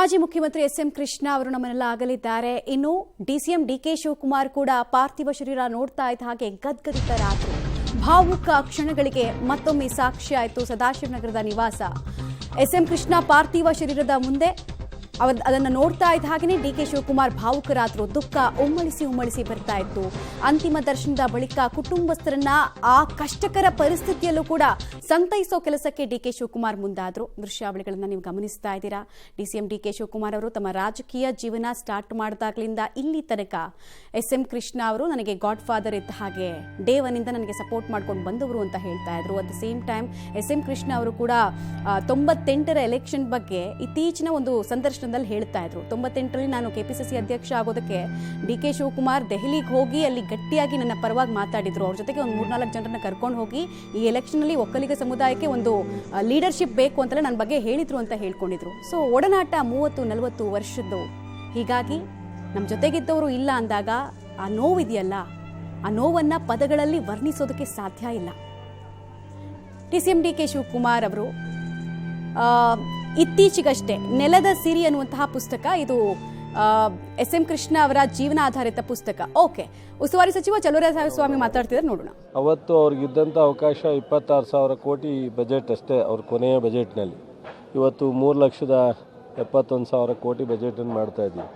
ಮಾಜಿ ಮುಖ್ಯಮಂತ್ರಿ ಎಸ್.ಎಂ. ಕೃಷ್ಣ ಅವರು ನಮ್ಮನ್ನೆಲ್ಲ ಅಗಲಿದ್ದಾರೆ. ಇನ್ನು ಡಿಸಿಎಂ ಡಿ.ಕೆ. ಶಿವಕುಮಾರ್ ಕೂಡ ಪಾರ್ಥಿವ ಶರೀರ ನೋಡ್ತಾ ಇದ್ದ ಹಾಗೆ ಗದ್ಗದಿತರಾದರು. ಭಾವುಕ ಕ್ಷಣಗಳಿಗೆ ಮತ್ತೊಮ್ಮೆ ಸಾಕ್ಷಿ ಆಯಿತು ಸದಾಶಿವನಗರದ ನಿವಾಸ. ಎಸ್.ಎಂ. ಕೃಷ್ಣ ಪಾರ್ಥಿವ ಶರೀರದ ಮುಂದೆ ಅದನ್ನು ನೋಡ್ತಾ ಇದ್ದ ಹಾಗೆಯೇ ಡಿ.ಕೆ. ಶಿವಕುಮಾರ್ ಭಾವುಕರಾದರು. ದುಃಖ ಉಮ್ಮಳಿಸಿ ಬರ್ತಾ ಇತ್ತು. ಅಂತಿಮ ದರ್ಶನದ ಬಳಿಕ ಕುಟುಂಬಸ್ಥರನ್ನ ಆ ಕಷ್ಟಕರ ಪರಿಸ್ಥಿತಿಯಲ್ಲೂ ಕೂಡ ಸಂತೈಸೋ ಕೆಲಸಕ್ಕೆ ಡಿ.ಕೆ. ಶಿವಕುಮಾರ್ ಮುಂದಾದರು. ದೃಶ್ಯಾವಳಿಗಳನ್ನು ನೀವು ಗಮನಿಸ್ತಾ ಇದ್ದೀರಾ. ಡಿಸಿಎಂ ಡಿ.ಕೆ. ಶಿವಕುಮಾರ್ ಅವರು ತಮ್ಮ ರಾಜಕೀಯ ಜೀವನ ಸ್ಟಾರ್ಟ್ ಮಾಡಿದಾಗಲಿಂದ ಇಲ್ಲಿ ತನಕ ಎಸ್.ಎಂ. ಕೃಷ್ಣ ಅವರು ನನಗೆ ಗಾಡ್ ಫಾದರ್ ಇದ್ದ ಹಾಗೆ, ಡೇ ಒನ್ನಿಂದ ನನಗೆ ಸಪೋರ್ಟ್ ಮಾಡ್ಕೊಂಡು ಬಂದವರು ಅಂತ ಹೇಳ್ತಾ ಇದ್ರು. At the same time SM. Krishna ಅವರು ಕೂಡ 98ರ ಎಲೆಕ್ಷನ್ ಬಗ್ಗೆ ಇತ್ತೀಚಿನ ಒಂದು ಸಂದರ್ಶನದಲ್ಲಿ ಹೇಳ್ತಾ ಇದ್ರು. 98ರಲ್ಲಿ ನಾನು ಕೆಪಿಸಿಸಿ ಅಧ್ಯಕ್ಷ ಆಗೋದಕ್ಕೆ ಡಿ.ಕೆ. ಶಿವಕುಮಾರ್ ದೆಹಲಿಗೆ ಹೋಗಿ ಅಲ್ಲಿ ಗಟ್ಟಿಯಾಗಿ ನನ್ನ ಪರವಾಗಿ ಮಾತಾಡಿದ್ರು. ಅವ್ರ ಜೊತೆಗೆ ಒಂದು 3-4 ಜನರನ್ನ ಕರ್ಕೊಂಡು ಹೋಗಿ ಈ ಎಲೆಕ್ಷನ್ ಅಲ್ಲಿ ಒಕ್ಕಲಿಗ ಸಮುದಾಯಕ್ಕೆ ಒಂದು ಲೀಡರ್ಶಿಪ್ ಬೇಕು ಅಂತಲೇ ನನ್ನ ಬಗ್ಗೆ ಹೇಳಿದ್ರು ಅಂತ ಹೇಳ್ಕೊಂಡಿದ್ರು. ಸೊ ಒಡನಾಟ 30-40 ವರ್ಷದ್ದು. ಹೀಗಾಗಿ ನಮ್ಮ ಜೊತೆಗಿದ್ದವರು ಇಲ್ಲ ಅಂದಾಗ ಆ ನೋವಿದೆಯಲ್ಲ, ಆ ನೋವನ್ನ ಪದಗಳಲ್ಲಿ ವರ್ಣಿಸೋದಕ್ಕೆ ಸಾಧ್ಯ ಇಲ್ಲ. ಡಿಸಿಎಂ ಡಿ.ಕೆ. ಶಿವಕುಮಾರ್ ಅವರು ಇತ್ತೀಚೆಗಷ್ಟೇ ನೆಲದ ಸಿರಿ ಅನ್ನುವಂತಹ ಪುಸ್ತಕ, ಇದು ಎಸ್.ಎಂ. ಕೃಷ್ಣ ಅವರ ಜೀವನ ಆಧಾರಿತ ಪುಸ್ತಕ. ಓಕೆ, ಉಸ್ತುವಾರಿ ಸಚಿವ ಚಲುವರಾಯಸ್ವಾಮಿ ಮಾತಾಡ್ತಿದ್ದಾರೆ, ನೋಡೋಣ. ಅವತ್ತು ಅವ್ರಿಗಿದ್ದಂಥ ಅವಕಾಶ 26,000 ಕೋಟಿ ಬಜೆಟ್ ಅಷ್ಟೇ ಅವ್ರ ಕೊನೆಯ ಬಜೆಟ್ನಲ್ಲಿ. ಇವತ್ತು 3,71,000 ಕೋಟಿ ಬಜೆಟನ್ನು ಮಾಡ್ತಾ ಇದ್ದೀವಿ.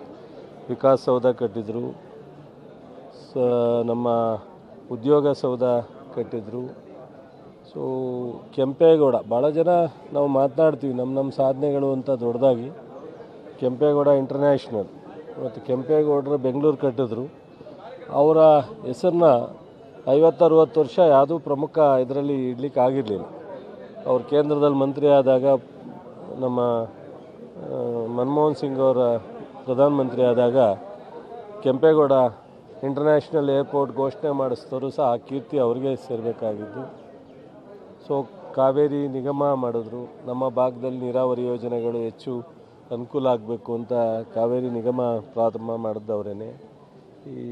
ವಿಕಾಸ್ ಸೌಧ ಕಟ್ಟಿದ್ರು, ನಮ್ಮ ಉದ್ಯೋಗ ಸೌಧ ಕಟ್ಟಿದ್ರು. ಸೊ ಕೆಂಪೇಗೌಡ, ಭಾಳ ಜನ ನಾವು ಮಾತನಾಡ್ತೀವಿ ನಮ್ಮ ಸಾಧನೆಗಳು ಅಂತ ದೊಡ್ಡದಾಗಿ. ಕೆಂಪೇಗೌಡ ಇಂಟರ್ನ್ಯಾಷನಲ್ ಮತ್ತು ಕೆಂಪೇಗೌಡರು ಬೆಂಗಳೂರು ಕಟ್ಟಿದ್ರು. ಅವರ ಹೆಸರನ್ನ 50-60 ವರ್ಷ ಯಾವುದೂ ಪ್ರಮುಖ ಇದರಲ್ಲಿ ಇಡ್ಲಿಕ್ಕೆ ಆಗಿರಲಿಲ್ಲ. ಅವ್ರು ಕೇಂದ್ರದಲ್ಲಿ ಮಂತ್ರಿ ಆದಾಗ, ನಮ್ಮ ಮನಮೋಹನ್ ಸಿಂಗ್ ಅವರ ಪ್ರಧಾನಮಂತ್ರಿ ಆದಾಗ ಕೆಂಪೇಗೌಡ ಇಂಟರ್ನ್ಯಾಷನಲ್ ಏರ್ಪೋರ್ಟ್ ಘೋಷಣೆ ಮಾಡಿಸಿದವರು ಸಹ ಆ ಕೀರ್ತಿ ಅವ್ರಿಗೆ ಸೇರಬೇಕಾಗಿದ್ದು. ಸೊ ಕಾವೇರಿ ನಿಗಮ ಮಾಡಿದ್ರು. ನಮ್ಮ ಭಾಗದಲ್ಲಿ ನೀರಾವರಿ ಯೋಜನೆಗಳು ಹೆಚ್ಚು ಅನುಕೂಲ ಆಗಬೇಕು ಅಂತ ಕಾವೇರಿ ನಿಗಮ ಪ್ರಾರಂಭ ಮಾಡಿದ್ದವರೇನೆ. ಈ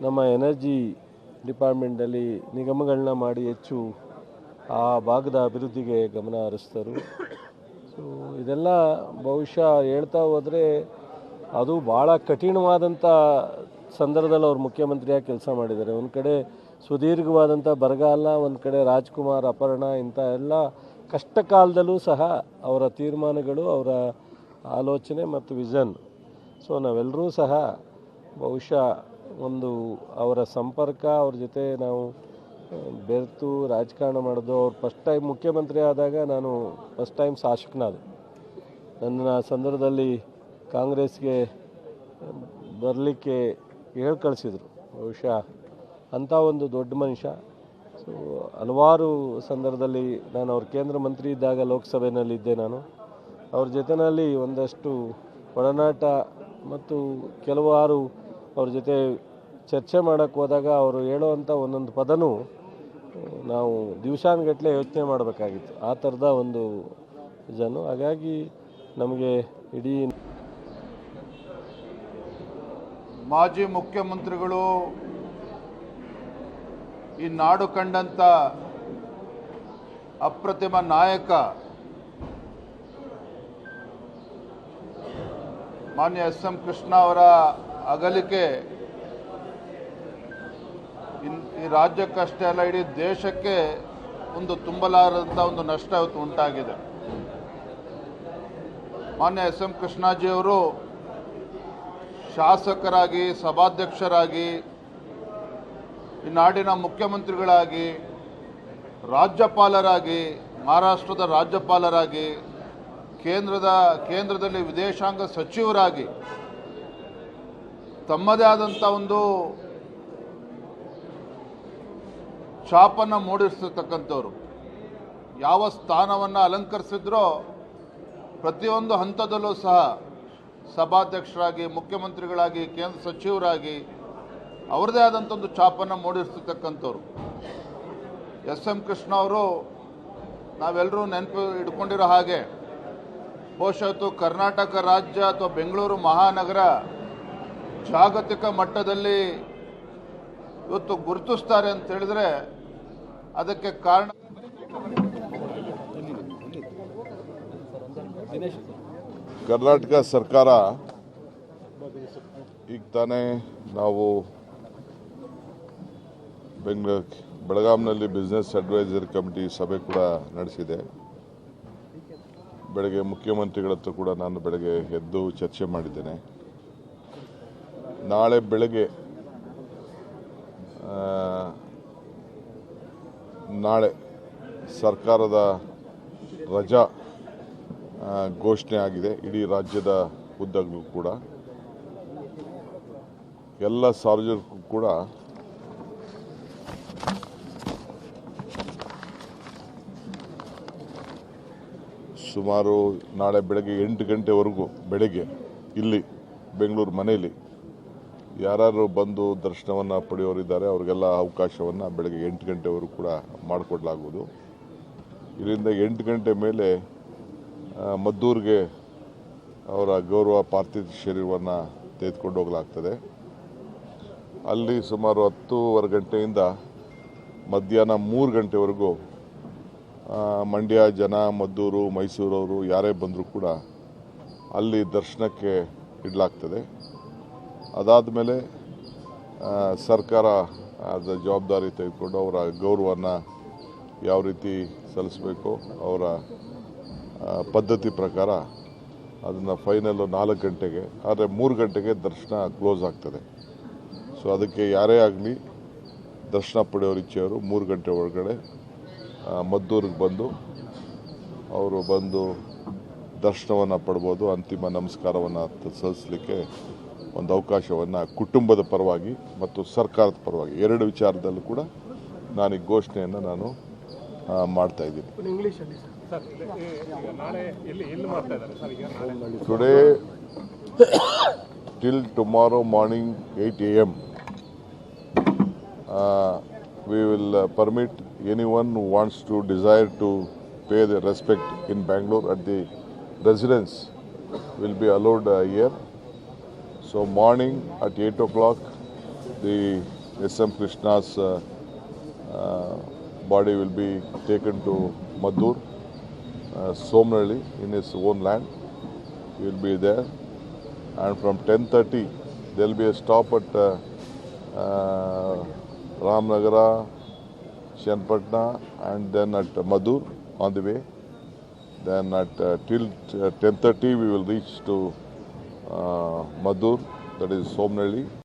ನಮ್ಮ ಎನರ್ಜಿ ಡಿಪಾರ್ಟ್ಮೆಂಟಲ್ಲಿ ನಿಗಮಗಳನ್ನ ಮಾಡಿ ಹೆಚ್ಚು ಆ ಭಾಗದ ಅಭಿವೃದ್ಧಿಗೆ ಗಮನ ಹರಿಸಿದರು. ಸೊ ಇದೆಲ್ಲ ಬಹುಶಃ ಹೇಳ್ತಾ ಹೋದರೆ ಅದು ಭಾಳ ಕಠಿಣವಾದಂಥ ಸಂದರ್ಭದಲ್ಲಿ ಅವ್ರು ಮುಖ್ಯಮಂತ್ರಿಯಾಗಿ ಕೆಲಸ ಮಾಡಿದ್ದಾರೆ. ಒಂದು ಕಡೆ ಸುದೀರ್ಘವಾದಂಥ ಬರಗಾಲ, ಒಂದು ಕಡೆ ರಾಜ್ಕುಮಾರ್ ಅಪಹರಣ, ಇಂಥ ಎಲ್ಲ ಕಷ್ಟ ಕಾಲದಲ್ಲೂ ಸಹ ಅವರ ತೀರ್ಮಾನಗಳು, ಅವರ ಆಲೋಚನೆ ಮತ್ತು ವಿಷನ್. ಸೊ ನಾವೆಲ್ಲರೂ ಸಹ ಬಹುಶಃ ಒಂದು ಅವರ ಸಂಪರ್ಕ, ಅವ್ರ ಜೊತೆ ನಾವು ಬೆರೆತು ರಾಜಕಾರಣ ಮಾಡೋದು. ಅವ್ರು ಫಸ್ಟ್ ಟೈಮ್ ಮುಖ್ಯಮಂತ್ರಿ ಆದಾಗ ನಾನು ಫಸ್ಟ್ ಟೈಮ್ ಶಾಸಕನಾದೆ. ನನ್ನ ಸಂದರ್ಭದಲ್ಲಿ ಕಾಂಗ್ರೆಸ್ಗೆ ಬರಲಿಕ್ಕೆ ಹೇಳಿ ಕಳಿಸಿದರು. ಬಹುಶಃ ಅಂಥ ಒಂದು ದೊಡ್ಡ ಮನುಷ್ಯ. ಸೊ ಹಲವಾರು ಸಂದರ್ಭದಲ್ಲಿ ನಾನು ಅವ್ರ ಕೇಂದ್ರ ಮಂತ್ರಿ ಇದ್ದಾಗ ಲೋಕಸಭೆಯಲ್ಲಿದ್ದೆ. ನಾನು ಅವ್ರ ಜೊತೆಯಲ್ಲಿ ಒಂದಷ್ಟು ಒಡನಾಟ ಮತ್ತು ಕೆಲವಾರು ಅವ್ರ ಜೊತೆ ಚರ್ಚೆ ಮಾಡೋಕ್ಕೆ ಹೋದಾಗ ಅವರು ಹೇಳೋವಂಥ ಒಂದೊಂದು ಪದನೂ ನಾವು ದಿವಸಾನುಗಟ್ಟಲೆ ಯೋಚನೆ ಮಾಡಬೇಕಾಗಿತ್ತು. ಆ ಥರದ ಒಂದು ಜನ. ಹಾಗಾಗಿ ನಮಗೆ ಇಡೀ ಮಾಜಿ ಮುಖ್ಯಮಂತ್ರಿಗಳು, ಈ ನಾಡು ಕಂಡಂಥ ಅಪ್ರತಿಮ ನಾಯಕ ಮಾನ್ಯ ಎಸ್.ಎಂ. ಕೃಷ್ಣ ಅವರ ಅಗಲಿಕೆ ಈ ರಾಜ್ಯಕ್ಕಷ್ಟೇ ಅಲ್ಲ, ಇಡೀ ದೇಶಕ್ಕೆ ಒಂದು ತುಂಬಲಾರದಂಥ ಒಂದು ನಷ್ಟ ಇವತ್ತು ಉಂಟಾಗಿದೆ. ಮಾನ್ಯ ಎಸ್.ಎಂ. ಕೃಷ್ಣಾಜಿಯವರು ಶಾಸಕರಾಗಿ, ಸಭಾಧ್ಯಕ್ಷರಾಗಿ, ಈ ನಾಡಿನ ಮುಖ್ಯಮಂತ್ರಿಗಳಾಗಿ, ರಾಜ್ಯಪಾಲರಾಗಿ, ಮಹಾರಾಷ್ಟ್ರದ ರಾಜ್ಯಪಾಲರಾಗಿ, ಕೇಂದ್ರದಲ್ಲಿ ವಿದೇಶಾಂಗ ಸಚಿವರಾಗಿ ತಮ್ಮದೇ ಆದಂಥ ಒಂದು ಛಾಪನ್ನು ಮೂಡಿಸಿರ್ತಕ್ಕಂಥವ್ರು. ಯಾವ ಸ್ಥಾನವನ್ನು ಅಲಂಕರಿಸಿದ್ರೋ ಪ್ರತಿಯೊಂದು ಹಂತದಲ್ಲೂ ಸಹ ಸಭಾಧ್ಯಕ್ಷರಾಗಿ, ಮುಖ್ಯಮಂತ್ರಿಗಳಾಗಿ, ಕೇಂದ್ರ ಸಚಿವರಾಗಿ ಅವ್ರದ್ದೇ ಆದಂಥ ಒಂದು ಛಾಪನ್ನು ಮೂಡಿಸಿರ್ತಕ್ಕಂಥವ್ರು. ಎಸ್.ಎಂ. ಕೃಷ್ಣ ಅವರು ನಾವೆಲ್ಲರೂ ನೆನಪು ಇಟ್ಕೊಂಡಿರೋ ಹಾಗೆ ಬಹುಶಃ ಕರ್ನಾಟಕ ರಾಜ್ಯ ಅಥವಾ ಬೆಂಗಳೂರು ಮಹಾನಗರ ಜಾಗತಿಕ ಮಟ್ಟದಲ್ಲಿ ಇವತ್ತು ಗುರುತಿಸ್ತಾರೆ ಅಂತ ಹೇಳಿದ್ರೆ ಅದಕ್ಕೆ ಕಾರಣ ಕರ್ನಾಟಕ ಸರ್ಕಾರ ಈಗ ತಾನೇ ನಾವು ಬೆಳಗಾಂನಲ್ಲಿ ಬಿಸ್ನೆಸ್ ಅಡ್ವೈಸರಿ ಕಮಿಟಿ ಸಭೆ ಕೂಡ ನಡೆಸಿದೆ. ಬೆಳಗ್ಗೆ ಮುಖ್ಯಮಂತ್ರಿಗಳ ಹತ್ರ ಕೂಡ ನಾನು ಬೆಳಗ್ಗೆ ಎದ್ದು ಚರ್ಚೆ ಮಾಡಿದ್ದೇನೆ. ನಾಳೆ ಬೆಳಗ್ಗೆ ನಾಳೆ ಸರ್ಕಾರದ ರಜಾ ಘೋಷಣೆ ಆಗಿದೆ. ಇಡೀ ರಾಜ್ಯದ ಉದ್ದಗಲೂ ಕೂಡ ಎಲ್ಲ ಸಾರ್ವಜನಿಕರು ಕೂಡ ಸುಮಾರು ನಾಳೆ ಬೆಳಗ್ಗೆ 8 ಗಂಟೆವರೆಗೂ ಬೆಳಗ್ಗೆ ಇಲ್ಲಿ ಬೆಂಗಳೂರು ಮನೆಯಲ್ಲಿ ಯಾರು ಬಂದು ದರ್ಶನವನ್ನು ಪಡೆಯೋರಿದ್ದಾರೆ ಅವರಿಗೆಲ್ಲ ಅವಕಾಶವನ್ನು ಬೆಳಗ್ಗೆ 8 ಗಂಟೆವರೆಗೂ ಕೂಡ ಮಾಡಿಕೊಡ್ಲಾಗುವುದು. ಇದರಿಂದ 8 ಗಂಟೆ ಮೇಲೆ ಮದ್ದೂರಿಗೆ ಅವರ ಗೌರವ ಪಾರ್ಥಿವ ಶರೀರವನ್ನು ತೆಗೆದುಕೊಂಡು ಹೋಗಲಾಗ್ತದೆ. ಅಲ್ಲಿ ಸುಮಾರು 10:15 ಗಂಟೆಯಿಂದ ಮಧ್ಯಾಹ್ನ 3 ಗಂಟೆವರೆಗೂ ಮಂಡ್ಯ ಜನ, ಮದ್ದೂರು, ಮೈಸೂರವರು ಯಾರೇ ಬಂದರೂ ಕೂಡ ಅಲ್ಲಿ ದರ್ಶನಕ್ಕೆ ಇಡಲಾಗ್ತದೆ. ಅದಾದ ಮೇಲೆ ಸರ್ಕಾರ ಅದರ ಜವಾಬ್ದಾರಿ ತೆಗೆದುಕೊಂಡು ಅವರ ಗೌರವವನ್ನು ಯಾವ ರೀತಿ ಸಲ್ಲಿಸಬೇಕು ಅವರ ಪದ್ಧತಿ ಪ್ರಕಾರ ಅದನ್ನು ಫೈನಲ್ಲು 4 ಗಂಟೆಗೆ, ಆದರೆ 3 ಗಂಟೆಗೆ ದರ್ಶನ ಕ್ಲೋಸ್ ಆಗ್ತದೆ. ಸೊ ಅದಕ್ಕೆ ಯಾರೇ ಆಗಲಿ ದರ್ಶನ ಪಡೆಯೋರು ಇಚ್ಛೆಯವರು 3 ಗಂಟೆ ಒಳಗಡೆ ಮದ್ದೂರಿಗೆ ಬಂದು ಅವರು ಬಂದು ದರ್ಶನವನ್ನು ಪಡ್ಬೋದು. ಅಂತಿಮ ನಮಸ್ಕಾರವನ್ನು ಸಲ್ಲಿಸಲಿಕ್ಕೆ ಒಂದು ಅವಕಾಶವನ್ನು ಕುಟುಂಬದ ಪರವಾಗಿ ಮತ್ತು ಸರ್ಕಾರದ ಪರವಾಗಿ 2 ವಿಚಾರದಲ್ಲೂ ಕೂಡ ನಾನು ಈ ಘೋಷಣೆಯನ್ನು ನಾನು ಮಾಡ್ತಾ ಇದ್ದೀನಿ. Today till tomorrow morning 8 AM we will permit anyone who wants to desire to pay their respect in Bangalore at the residence will be allowed here. So morning at 8 o'clock the S.M. Krishna's body will be taken to Maddur, Somnalli in his own land. He will be there, and from 10:30 there will be a stop at Ramnagara, Chenapatna, and then at Maddur on the way. Then at till 10:30 we will reach to Maddur, that is Somnalli.